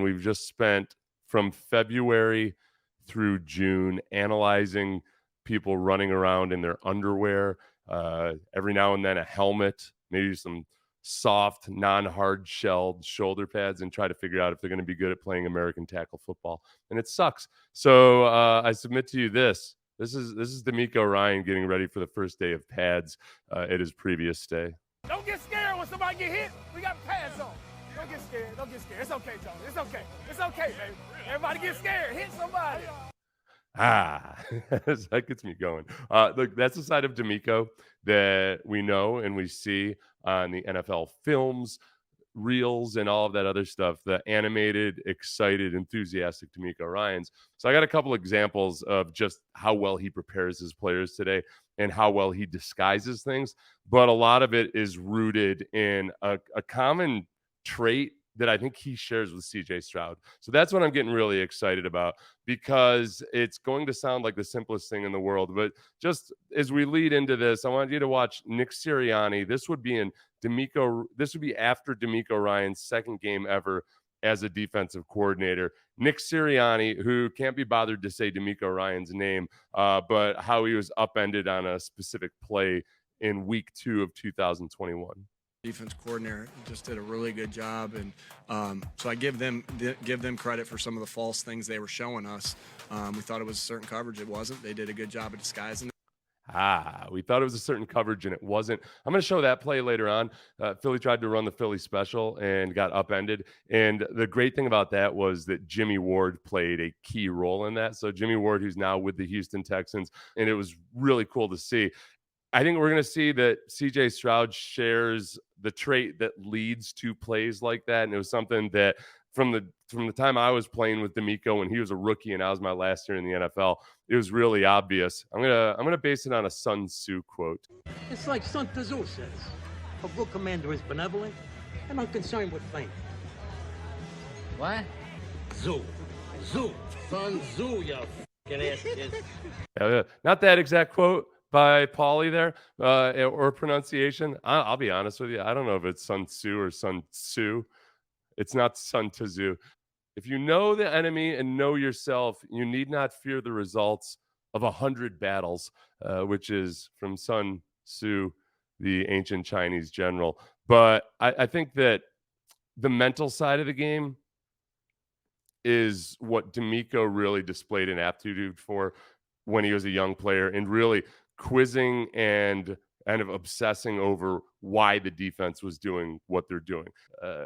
We've just spent from February through June analyzing people running around in their underwear, every now and then a helmet, maybe some soft, non-hard shelled shoulder pads, and try to figure out if they're going to be good at playing American tackle football. And it sucks. So I submit to you this. This is DeMeco Ryan getting ready for the first day of pads at his previous stay. Don't get scared when somebody get hit. We got pads on. Don't get scared. Don't get scared. It's okay, Tony. It's okay. It's okay, baby. Everybody get scared. Hit somebody. That gets me going. Look, that's the side of DeMeco that we know and we see on the NFL films, reels, and all of that other stuff. The animated, excited, enthusiastic DeMeco Ryans. So I got a couple examples of just how well he prepares his players today and how well he disguises things. But a lot of it is rooted in a common trait that I think he shares with CJ Stroud. So that's what I'm getting really excited about, because it's going to sound like the simplest thing in the world. But just as we lead into this, I want you to watch Nick Sirianni. This would be after DeMeco Ryan's second game ever as a defensive coordinator. Nick Sirianni, who can't be bothered to say DeMeco Ryan's name, but how he was upended on a specific play in week 2 of 2021. Defense coordinator just did a really good job, and so I give them credit for some of the false things they were showing us. We thought it was a certain coverage. It wasn't. They did a good job of disguising it. We thought it was a certain coverage, and it wasn't. I'm going to show that play later on. Philly tried to run the Philly special and got upended. And the great thing about that was that Jimmie Ward played a key role in that. So Jimmie Ward, who's now with the Houston Texans, and it was really cool to see. I think we're going to see that CJ Stroud shares the trait that leads to plays like that. And it was something that from the time I was playing with DeMeco when he was a rookie and I was my last year in the NFL, it was really obvious. I'm gonna base it on a Sun Tzu quote. It's like Sun Tzu says, a good commander is benevolent and unconcerned with fame. What? Tzu. Sun Tzu, you fucking ass kid. Not that exact quote by Paulie there, or pronunciation. I'll be honest with you. I don't know if it's Sun Tzu or Sun Tzu. It's not Sun Tzu. If you know the enemy and know yourself, you need not fear the results of 100 battles, which is from Sun Tzu, the ancient Chinese general. But I think that the mental side of the game is what DeMeco really displayed an aptitude for when he was a young player, and really quizzing and kind of obsessing over why the defense was doing what they're doing.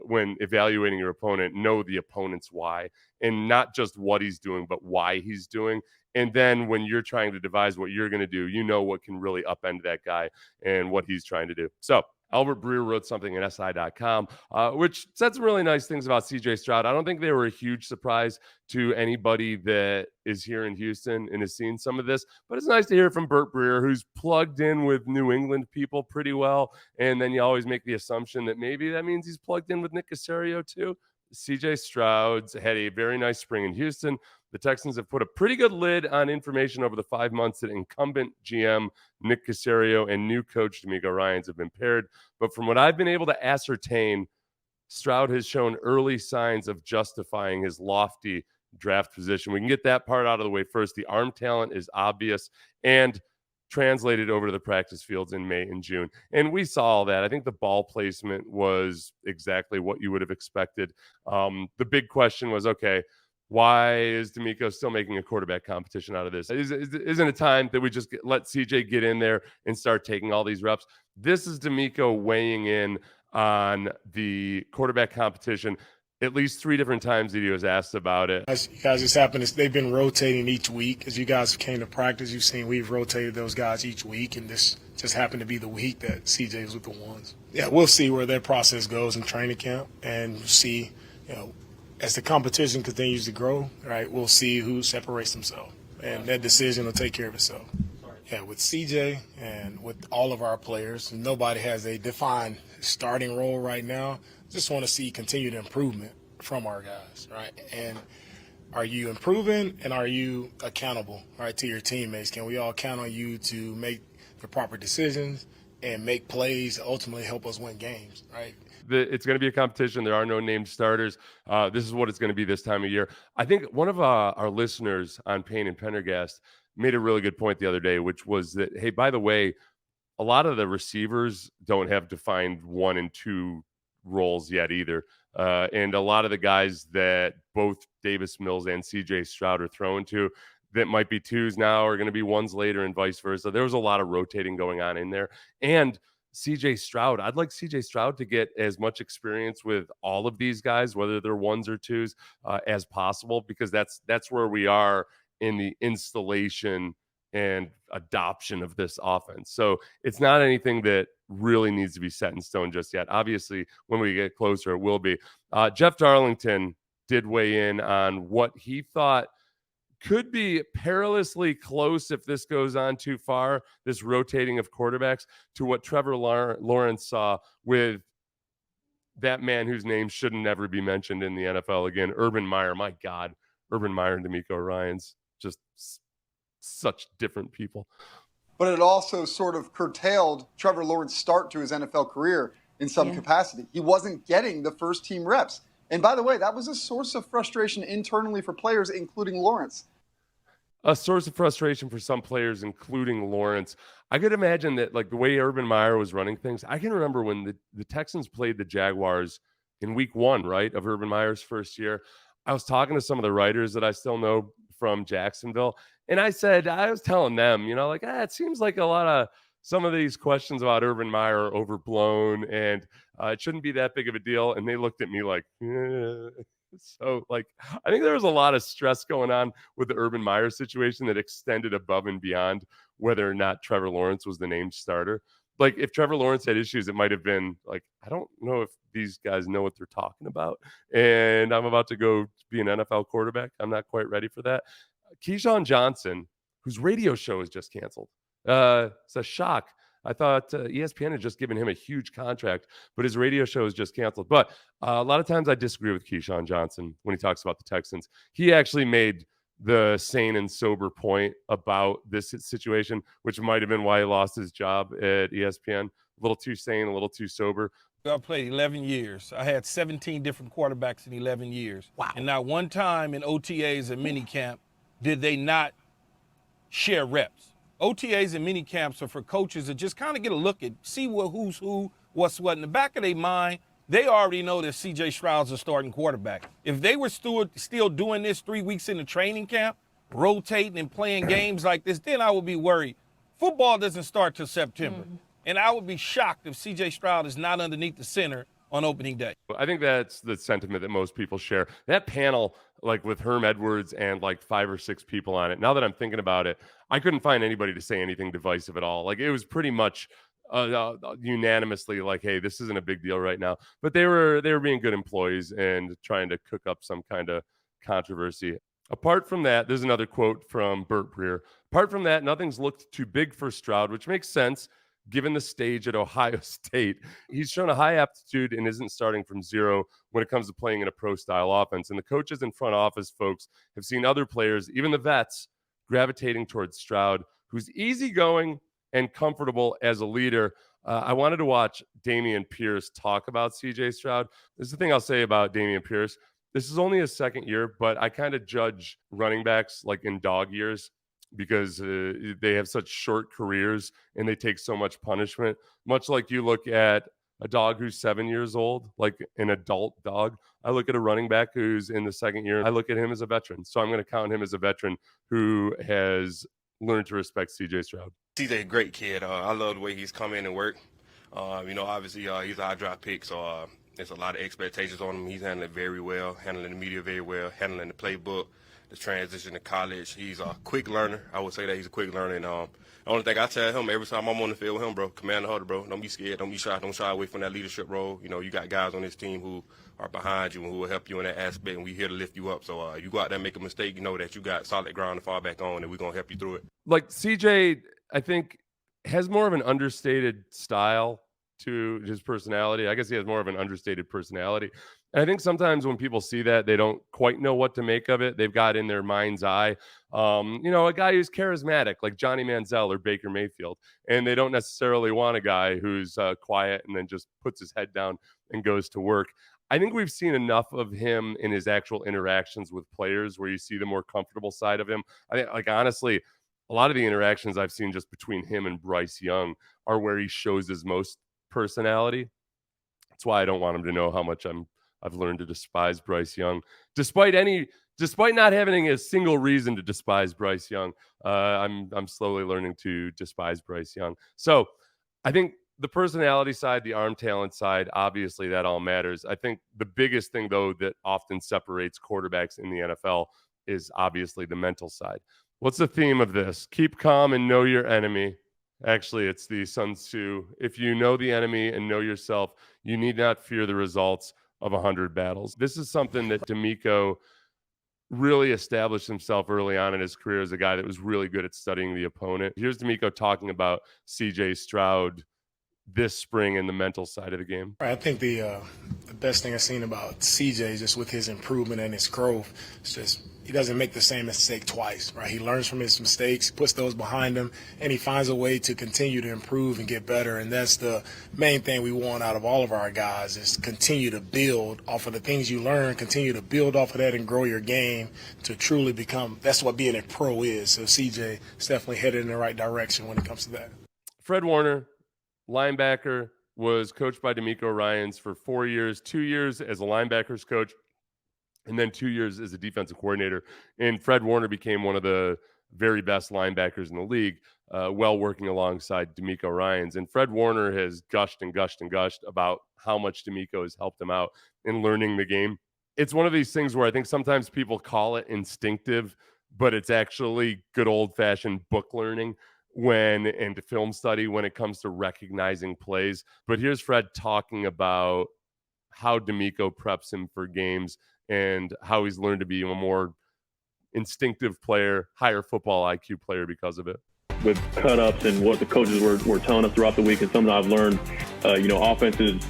When evaluating your opponent, know the opponent's why, and not just what he's doing, but why he's doing. And then when you're trying to devise what you're going to do, you know what can really upend that guy and what he's trying to do. So Albert Breer wrote something in SI.com, which said some really nice things about CJ Stroud. I don't think they were a huge surprise to anybody that is here in Houston and has seen some of this, but it's nice to hear from Bert Breer, who's plugged in with New England people pretty well. And then you always make the assumption that maybe that means he's plugged in with Nick Caserio too. CJ Stroud's had a very nice spring in Houston. The Texans have put a pretty good lid on information over the 5 months that incumbent GM Nick Caserio and new coach DeMeco Ryans have been paired. But from what I've been able to ascertain, Stroud has shown early signs of justifying his lofty draft position. We can get that part out of the way first. The arm talent is obvious and translated over to the practice fields in May and June. And we saw all that. I think the ball placement was exactly what you would have expected. The big question was, okay, why is DeMeco still making a quarterback competition out of this? Isn't it time that we just let CJ get in there and start taking all these reps? This is DeMeco weighing in on the quarterback competition at least 3 different times that he was asked about it. As you guys, just happened. They've been rotating each week. As you guys came to practice, you've seen we've rotated those guys each week, and this just happened to be the week that CJ was with the ones. Yeah, we'll see where their process goes in training camp, and see, as the competition continues to grow, right, we'll see who separates themselves, and that decision will take care of itself. Yeah, with CJ and with all of our players, nobody has a defined starting role right now. Just want to see continued improvement from our guys, right? And are you improving, and are you accountable, right, to your teammates? Can we all count on you to make the proper decisions and make plays to ultimately help us win games, right? it's going to be a competition. There are no named starters. This is what it's going to be this time of year. I think one of our listeners on Payne and Pendergast made a really good point the other day, which was that, hey, by the way, a lot of the receivers don't have defined 1 and 2 roles yet either. And a lot of the guys that both Davis Mills and CJ Stroud are thrown to that might be 2s now are going to be 1s later and vice versa. There was a lot of rotating going on in there. And CJ Stroud, I'd like CJ Stroud to get as much experience with all of these guys, whether they're 1s or 2s, as possible, because that's where we are in the installation and adoption of this offense. So it's not anything that really needs to be set in stone just yet. Obviously, when we get closer, it will be. Jeff Darlington did weigh in on what he thought could be perilously close if this goes on too far, this rotating of quarterbacks, to what Trevor Lawrence saw with that man whose name shouldn't ever be mentioned in the NFL again, Urban Meyer. My God, Urban Meyer and DeMeco Ryans, just such different people. But it also sort of curtailed Trevor Lawrence's start to his NFL career in some capacity. He wasn't getting the first team reps. And by the way, that was a source of frustration internally for players, including Lawrence. A source of frustration for some players, including Lawrence. I could imagine that, like, the way Urban Meyer was running things. I can remember when the Texans played the Jaguars in week 1, right, of Urban Meyer's first year. I was talking to some of the writers that I still know from Jacksonville, and I was telling them, it seems like a lot of some of these questions about Urban Meyer are overblown, and it shouldn't be that big of a deal. And they looked at me like, So, I think there was a lot of stress going on with the Urban Meyer situation that extended above and beyond whether or not Trevor Lawrence was the named starter. Like, if Trevor Lawrence had issues, it might have been like, I don't know if these guys know what they're talking about, and I'm about to go be an NFL quarterback. I'm not quite ready for that. Keyshawn Johnson, whose radio show is just canceled. It's a shock. I thought ESPN had just given him a huge contract, but his radio show is just canceled. But a lot of times I disagree with Keyshawn Johnson when he talks about the Texans. He actually made the sane and sober point about this situation, which might have been why he lost his job at ESPN. A little too sane, a little too sober. I played 11 years. I had 17 different quarterbacks in 11 years. Wow. And not one time in OTAs and minicamp did they not share reps. OTAs and mini camps are for coaches to just kind of get a look at, see who's who, what's what. In the back of their mind, they already know that CJ Stroud's a starting quarterback. If they were still doing this 3 weeks in the training camp, rotating and playing games like this, then I would be worried. Football doesn't start till September. And I would be shocked if CJ Stroud is not underneath the center on opening day. I think that's the sentiment that most people share. That panel, like with Herm Edwards and like 5 or 6 people on it, now that I'm thinking about it, I couldn't find anybody to say anything divisive at all. Like, it was pretty much unanimously like, hey, this isn't a big deal right now. But they were being good employees and trying to cook up some kind of controversy. Apart from that, there's another quote from Burt Breer. Apart from that, nothing's looked too big for Stroud, which makes sense given the stage at Ohio State. He's shown a high aptitude and isn't starting from zero when it comes to playing in a pro-style offense. And the coaches and front office folks have seen other players, even the vets, gravitating towards Stroud, who's easygoing and comfortable as a leader. I wanted to watch Dameon Pierce talk about CJ Stroud. This is the thing I'll say about Dameon Pierce. This is only his second year, but I kind of judge running backs like in dog years, because they have such short careers and they take so much punishment. Much like you look at a dog who's 7 years old, like an adult dog. I look at a running back who's in the second year. I look at him as a veteran. So I'm going to count him as a veteran who has learned to respect CJ Stroud. CJ, a great kid. I love the way he's come in and worked. Obviously he's a high draft pick, so there's a lot of expectations on him. He's handling it very well, handling the media very well, handling the playbook. The transition to college. He's a quick learner. I would say that he's a quick learner. And the only thing I tell him every time I'm on the field with him, bro, command the huddle, bro. Don't be scared. Don't be shy. Don't shy away from that leadership role. You got guys on this team who are behind you and who will help you in that aspect, and we're here to lift you up. So you go out there and make a mistake, you know that you got solid ground to fall back on, and we're going to help you through it. Like, CJ, I think, has more of an understated style to his personality. I guess he has more of an understated personality. And I think sometimes when people see that, they don't quite know what to make of it. They've got in their mind's eye, a guy who's charismatic like Johnny Manziel or Baker Mayfield, and they don't necessarily want a guy who's quiet and then just puts his head down and goes to work. I think we've seen enough of him in his actual interactions with players where you see the more comfortable side of him. I think, like, honestly, a lot of the interactions I've seen just between him and Bryce Young are where he shows his most personality. That's why I don't want him to know how much I've learned to despise Bryce Young, despite not having a single reason to despise Bryce Young. I'm slowly learning to despise Bryce Young. So I think the personality side, the arm talent side, obviously that all matters. I think the biggest thing, though, that often separates quarterbacks in the NFL is obviously the mental side. What's the theme of this? Keep calm and know your enemy. Actually, it's the Sun Tzu. If you know the enemy and know yourself, you need not fear the results of 100 battles. This is something that DeMeco really established himself early on in his career as a guy that was really good at studying the opponent. Here's DeMeco talking about CJ Stroud this spring in the mental side of the game. I think the best thing I've seen about CJ just with his improvement and his growth, it's just he doesn't make the same mistake twice, right? He learns from his mistakes, puts those behind him, and he finds a way to continue to improve and get better. And that's the main thing we want out of all of our guys is continue to build off of the things you learn, continue to build off of that and grow your game to truly become – that's what being a pro is. So CJ is definitely headed in the right direction when it comes to that. Fred Warner, linebacker, was coached by DeMeco Ryans for 4 years, 2 years as a linebackers coach, and then 2 years as a defensive coordinator. And Fred Warner became one of the very best linebackers in the league, while working alongside DeMeco Ryans. And Fred Warner has gushed and gushed and gushed about how much DeMeco has helped him out in learning the game. It's one of these things where I think sometimes people call it instinctive, but it's actually good old-fashioned book learning and film study when it comes to recognizing plays. But here's Fred talking about how DeMeco preps him for games and how he's learned to be a more instinctive player, higher football IQ player because of it. With cut-ups and what the coaches were telling us throughout the week, and something I've learned, offenses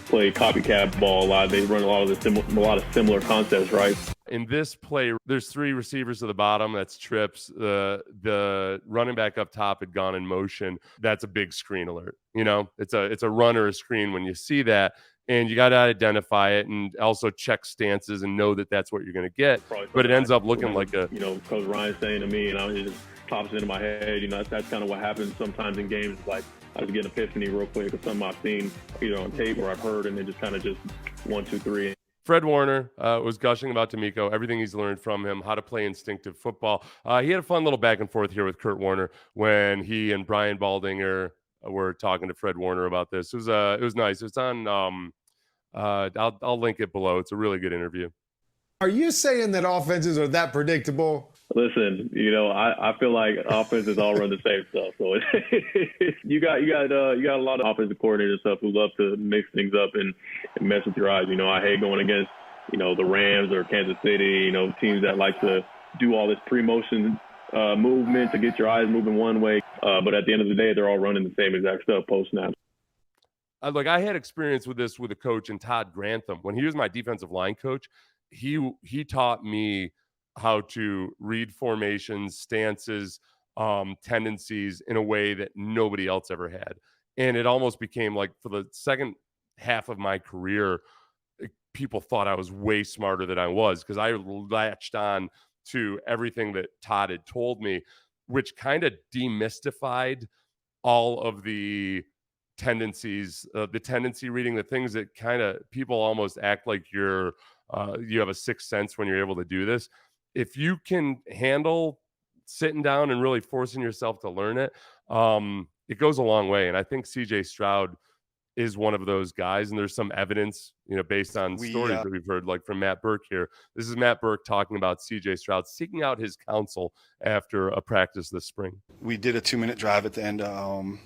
play copycat ball a lot. They run a lot of similar concepts, right? In this play, there's three receivers at the bottom. That's trips. The running back up top had gone in motion. That's a big screen alert. It's a run or a screen when you see that. And you got to identify it and also check stances and know that that's what you're going to get. But it ends up looking like a... Coach Ryan saying to me, and it just pops into my head, that's kind of what happens sometimes in games. Like, I just get an epiphany real quick of something I've seen either on tape or I've heard, and then just 1, 2, 3. Fred Warner was gushing about DeMeco, everything he's learned from him, how to play instinctive football. He had a fun little back and forth here with Kurt Warner when he and Brian Baldinger were talking to Fred Warner about this. It was nice. It's on... I'll link it below. It's a really good interview. Are you saying that offenses are that predictable? Listen, I feel like offenses all run the same stuff. So you got a lot of offensive coordinators and stuff who love to mix things up and mess with your eyes. I hate going against the Rams or Kansas City. Teams that like to do all this pre-motion movement to get your eyes moving one way. But at the end of the day, they're all running the same exact stuff post snap. I had experience with this with a coach in Todd Grantham. When he was my defensive line coach, he taught me how to read formations, stances, tendencies in a way that nobody else ever had. And it almost became like for the second half of my career, people thought I was way smarter than I was because I latched on to everything that Todd had told me, which kind of demystified all of the tendencies, the tendency reading, the things that kind of people almost act like you have a sixth sense when you're able to do this. If you can handle sitting down and really forcing yourself to learn it, it goes a long way. And I think CJ Stroud is one of those guys. And there's some evidence, based on stories that we've heard, like from Matt Burke here. This is Matt Burke talking about CJ Stroud seeking out his counsel after a practice this spring. We did a 2-minute drive at the end of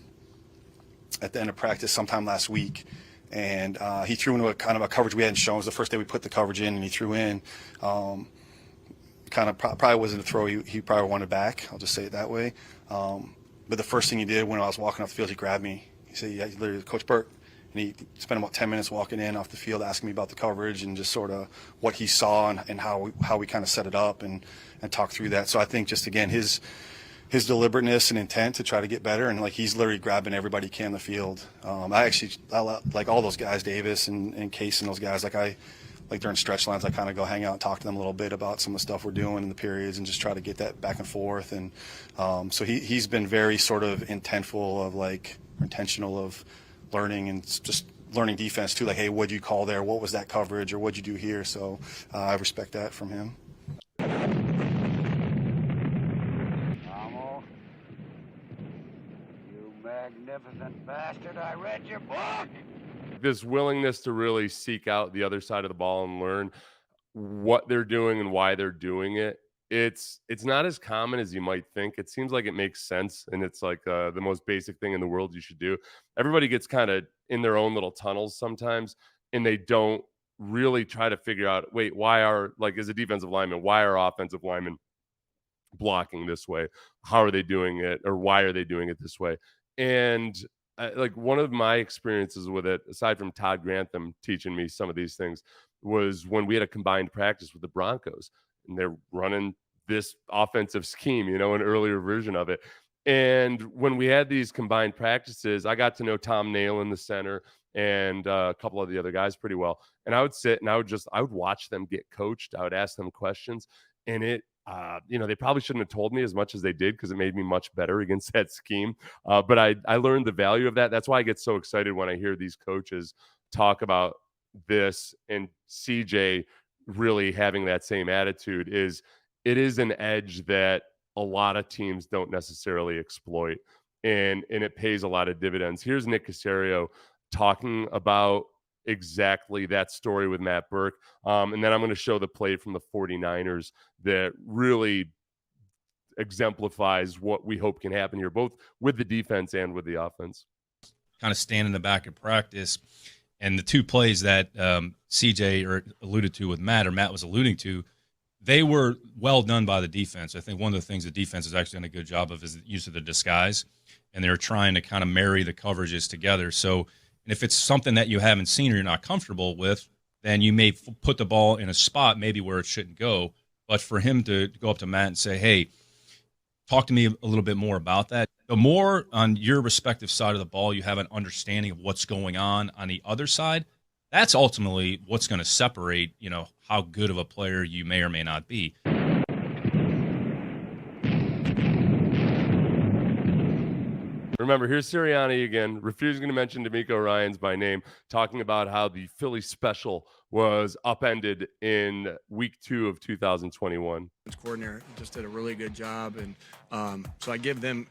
practice sometime last week, and he threw into a kind of a coverage we hadn't shown. It was the first day we put the coverage in, and he threw in. Probably wasn't a throw he probably wanted back. I'll just say it that way. But the first thing he did when I was walking off the field, he grabbed me. He said, "Yeah, literally, Coach Burke." And he spent about 10 minutes walking in off the field asking me about the coverage and just sort of what he saw and how we kind of set it up and talk through that. So I think just, again, his deliberateness and intent to try to get better, and like he's literally grabbing everybody he can in the field. I like all those guys, Davis and Case and those guys. Like during stretch lines, I kind of go hang out and talk to them a little bit about some of the stuff we're doing in the periods and just try to get that back and forth. And so he's been very sort of intentional of learning and just learning defense too. Like, hey, what'd you call there? What was that coverage, or what'd you do here? So I respect that from him. You magnificent bastard, I read your book! This willingness to really seek out the other side of the ball and learn what they're doing and why they're doing it. It's not as common as you might think. It seems like it makes sense, and it's like the most basic thing in the world you should do. Everybody gets kind of in their own little tunnels sometimes, and they don't really try to figure out, wait, as a defensive lineman, why are offensive linemen blocking this way? How are they doing it, or why are they doing it this way? And like one of my experiences with it, aside from Todd Grantham teaching me some of these things, was when we had a combined practice with the Broncos, and they're running this offensive scheme, an earlier version of it. And when we had these combined practices, I got to know Tom Nail in the center and a couple of the other guys pretty well. And I would sit and I would watch them get coached. I would ask them questions, and they probably shouldn't have told me as much as they did, because it made me much better against that scheme. But I learned the value of that. That's why I get so excited when I hear these coaches talk about this, and CJ really having that same attitude. It is an edge that a lot of teams don't necessarily exploit, and it pays a lot of dividends. Here's Nick Caserio talking about exactly that story with Matt Burke. And then I'm going to show the play from the 49ers that really exemplifies what we hope can happen here, both with the defense and with the offense. Kind of stand in the back of practice, and the two plays that CJ alluded to with Matt, or Matt was alluding to, they were well done by the defense. I think one of the things the defense has actually done a good job of is the use of the disguise, and they're trying to kind of marry the coverages together. So if it's something that you haven't seen or you're not comfortable with, then you may put the ball in a spot maybe where it shouldn't go. But for him to go up to Matt and say, hey, talk to me a little bit more about that. The more on your respective side of the ball you have an understanding of what's going on the other side, that's ultimately what's going to separate, how good of a player you may or may not be. Remember, here's Sirianni again, refusing to mention DeMeco Ryans by name, talking about how the Philly special was upended in week 2 of 2021. Coordinator just did a really good job, and so I give them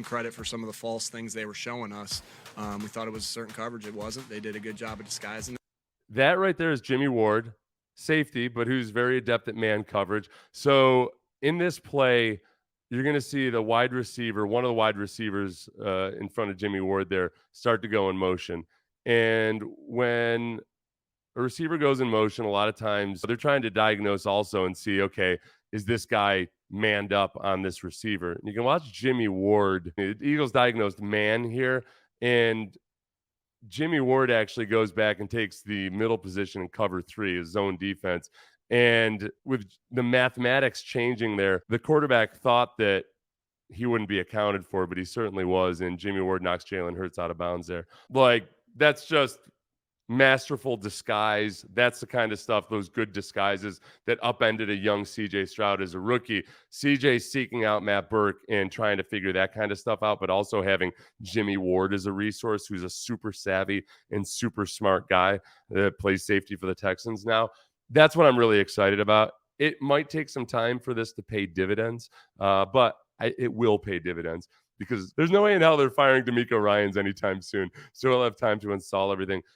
credit for some of the false things they were showing us. We thought it was a certain coverage. It wasn't. They did a good job of disguising it. That right there is Jimmie Ward, safety, but who's very adept at man coverage. So in this play, you're going to see the wide receiver, one of the wide receivers in front of Jimmie Ward there, start to go in motion. And when a receiver goes in motion, a lot of times they're trying to diagnose also and see, okay, is this guy manned up on this receiver? And you can watch Jimmie Ward. The Eagles diagnosed man here, and Jimmie Ward actually goes back and takes the middle position in cover 3, his zone defense. And with the mathematics changing there, the quarterback thought that he wouldn't be accounted for, but he certainly was. And Jimmie Ward knocks Jalen Hurts out of bounds there. Like, that's just masterful disguise. That's the kind of stuff, those good disguises that upended a young CJ Stroud as a rookie. CJ seeking out Matt Burke and trying to figure that kind of stuff out, but also having Jimmie Ward as a resource, who's a super savvy and super smart guy that plays safety for the Texans now. That's what I'm really excited about. It might take some time for this to pay dividends, but it will pay dividends, because there's no way in hell they're firing DeMeco Ryans anytime soon. So we'll have time to install everything.